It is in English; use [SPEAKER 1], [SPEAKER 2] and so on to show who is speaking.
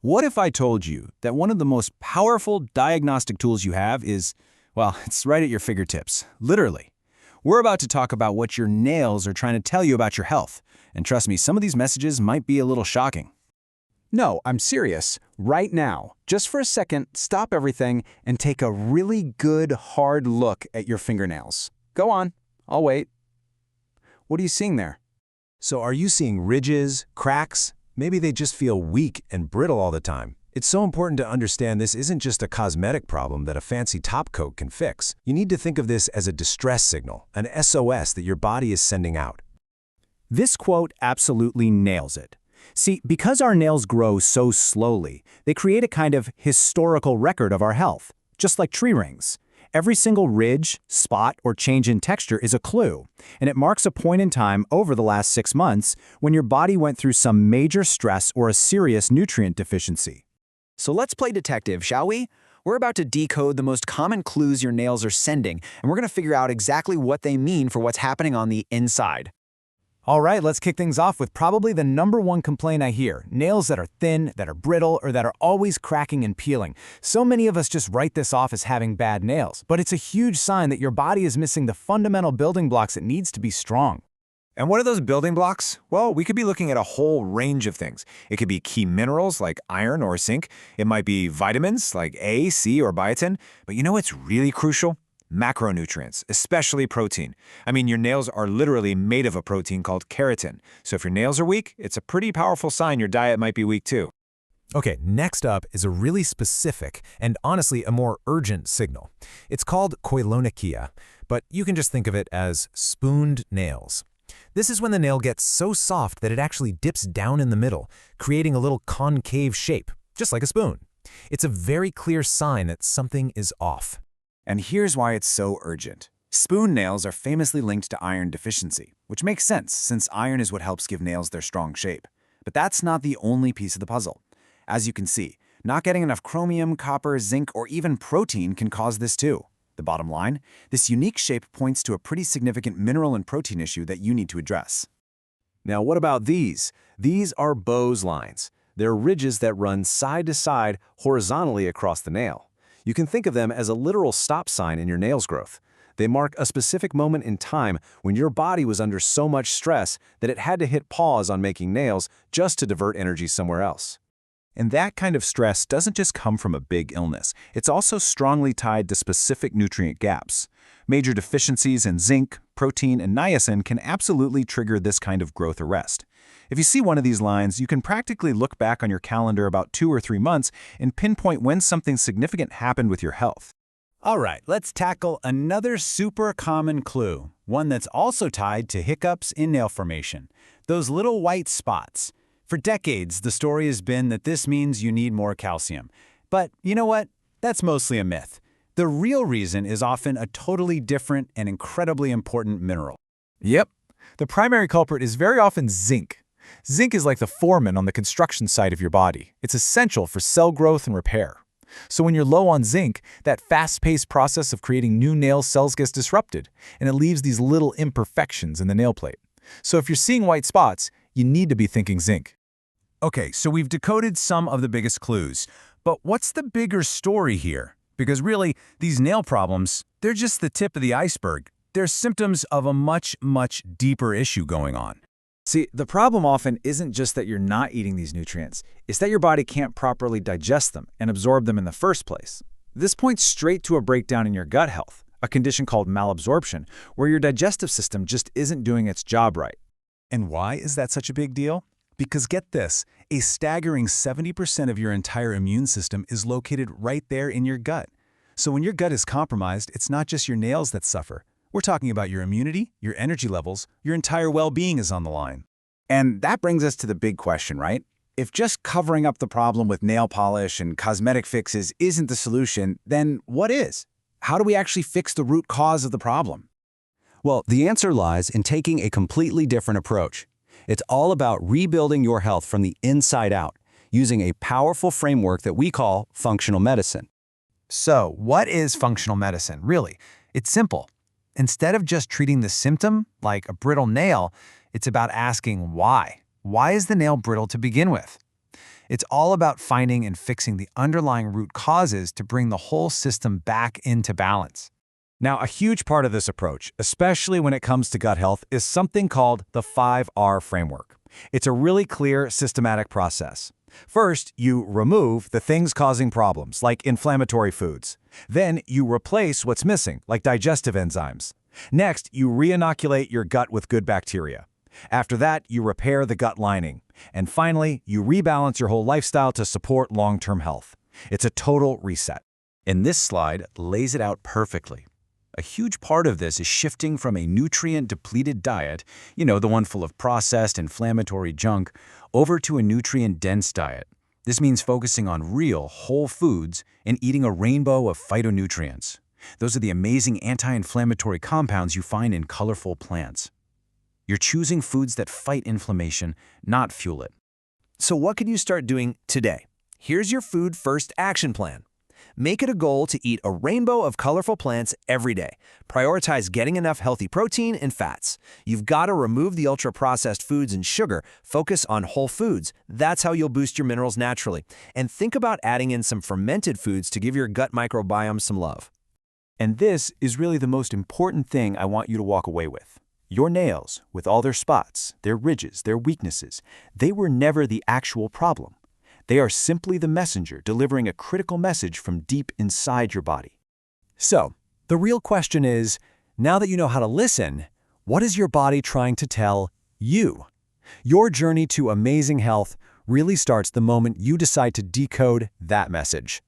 [SPEAKER 1] What if I told you that one of the most powerful diagnostic tools you have is, well, it's right at your fingertips, literally. We're about to talk about what your nails are trying to tell you about your health. And trust me, some of these messages might be a little shocking.
[SPEAKER 2] No, I'm serious. Right now, just for a second, stop everything and take a really good, hard look at your fingernails. Go on, I'll wait. What are you seeing there?
[SPEAKER 3] So are you seeing ridges, cracks? Maybe they just feel weak and brittle all the time. It's so important to understand this isn't just a cosmetic problem that a fancy top coat can fix. You need to think of this as a distress signal, an SOS that your body is sending out.
[SPEAKER 1] This quote absolutely nails it. See, because our nails grow so slowly, they create a kind of historical record of our health, just like tree rings. Every single ridge, spot, or change in texture is a clue, and it marks a point in time over the last 6 months when your body went through some major stress or a serious nutrient deficiency.
[SPEAKER 4] So let's play detective, shall we? We're about to decode the most common clues your nails are sending, and we're going to figure out exactly what they mean for what's happening on the inside.
[SPEAKER 1] All right, let's kick things off with probably the #1 complaint I hear: nails that are thin, that are brittle, or that are always cracking and peeling. So many of us just write this off as having bad nails, but it's a huge sign that your body is missing the fundamental building blocks it needs to be strong.
[SPEAKER 5] And what are those building blocks? Well, we could be looking at a whole range of things. It could be key minerals like iron or zinc. It might be vitamins like A, C, or biotin. But you know what's really crucial? Macronutrients, especially protein. I mean, your nails are literally made of a protein called keratin. So if your nails are weak, it's a pretty powerful sign your diet might be weak too.
[SPEAKER 3] Okay, next up is a really specific and honestly a more urgent signal. It's called koilonychia, but you can just think of it as spooned nails. This is when the nail gets so soft that it actually dips down in the middle, creating a little concave shape, just like a spoon. It's a very clear sign that something is off.
[SPEAKER 2] And here's why it's so urgent. Spoon nails are famously linked to iron deficiency, which makes sense since iron is what helps give nails their strong shape. But that's not the only piece of the puzzle. As you can see, not getting enough chromium, copper, zinc, or even protein can cause this too. The bottom line, this unique shape points to a pretty significant mineral and protein issue that you need to address.
[SPEAKER 3] Now what about these? These are Bowes lines. They're ridges that run side to side horizontally across the nail. You can think of them as a literal stop sign in your nails growth. They mark a specific moment in time when your body was under so much stress that it had to hit pause on making nails just to divert energy somewhere else. And that kind of stress doesn't just come from a big illness. It's also strongly tied to specific nutrient gaps. Major deficiencies in zinc, protein, and niacin can absolutely trigger this kind of growth arrest. If you see one of these lines, you can practically look back on your calendar about 2 or 3 months and pinpoint when something significant happened with your health.
[SPEAKER 1] All right, let's tackle another super common clue, one that's also tied to hiccups in nail formation, those little white spots. For decades, the story has been that this means you need more calcium. But you know what? That's mostly a myth. The real reason is often a totally different and incredibly important mineral.
[SPEAKER 6] Yep. The primary culprit is very often zinc. Zinc is like the foreman on the construction site of your body. It's essential for cell growth and repair. So when you're low on zinc, that fast-paced process of creating new nail cells gets disrupted, and it leaves these little imperfections in the nail plate. So if you're seeing white spots, you need to be thinking zinc.
[SPEAKER 1] Okay, so we've decoded some of the biggest clues. But what's the bigger story here? Because really, these nail problems, they're just the tip of the iceberg. They're symptoms of a much, much deeper issue going on.
[SPEAKER 7] See, the problem often isn't just that you're not eating these nutrients, it's that your body can't properly digest them and absorb them in the first place. This points straight to a breakdown in your gut health, a condition called malabsorption, where your digestive system just isn't doing its job right.
[SPEAKER 3] And why is that such a big deal? Because get this, a staggering 70% of your entire immune system is located right there in your gut. So when your gut is compromised, it's not just your nails that suffer. We're talking about your immunity, your energy levels, your entire well-being is on the line.
[SPEAKER 2] And that brings us to the big question, right? If just covering up the problem with nail polish and cosmetic fixes isn't the solution, then what is? How do we actually fix the root cause of the problem?
[SPEAKER 8] Well, the answer lies in taking a completely different approach. It's all about rebuilding your health from the inside out, using a powerful framework that we call functional medicine.
[SPEAKER 1] So, what is functional medicine, really? It's simple. Instead of just treating the symptom, like a brittle nail, it's about asking why. Why is the nail brittle to begin with?
[SPEAKER 2] It's all about finding and fixing the underlying root causes to bring the whole system back into balance.
[SPEAKER 3] Now, a huge part of this approach, especially when it comes to gut health, is something called the 5R framework. It's a really clear, systematic process. First, you remove the things causing problems, like inflammatory foods. Then, you replace what's missing, like digestive enzymes. Next, you re-inoculate your gut with good bacteria. After that, you repair the gut lining. And finally, you rebalance your whole lifestyle to support long-term health. It's a total reset.
[SPEAKER 8] And this slide lays it out perfectly. A huge part of this is shifting from a nutrient-depleted diet, the one full of processed, inflammatory junk, over to a nutrient-dense diet. This means focusing on real, whole foods and eating a rainbow of phytonutrients. Those are the amazing anti-inflammatory compounds you find in colorful plants. You're choosing foods that fight inflammation, not fuel it.
[SPEAKER 9] So what can you start doing today? Here's your food first action plan. Make it a goal to eat a rainbow of colorful plants every day. Prioritize getting enough healthy protein and fats. You've got to remove the ultra-processed foods and sugar. Focus on whole foods. That's how you'll boost your minerals naturally. And think about adding in some fermented foods to give your gut microbiome some love.
[SPEAKER 1] And this is really the most important thing I want you to walk away with. Your nails, with all their spots, their ridges, their weaknesses, they were never the actual problem. They are simply the messenger delivering a critical message from deep inside your body. So, the real question is, now that you know how to listen, what is your body trying to tell you? Your journey to amazing health really starts the moment you decide to decode that message.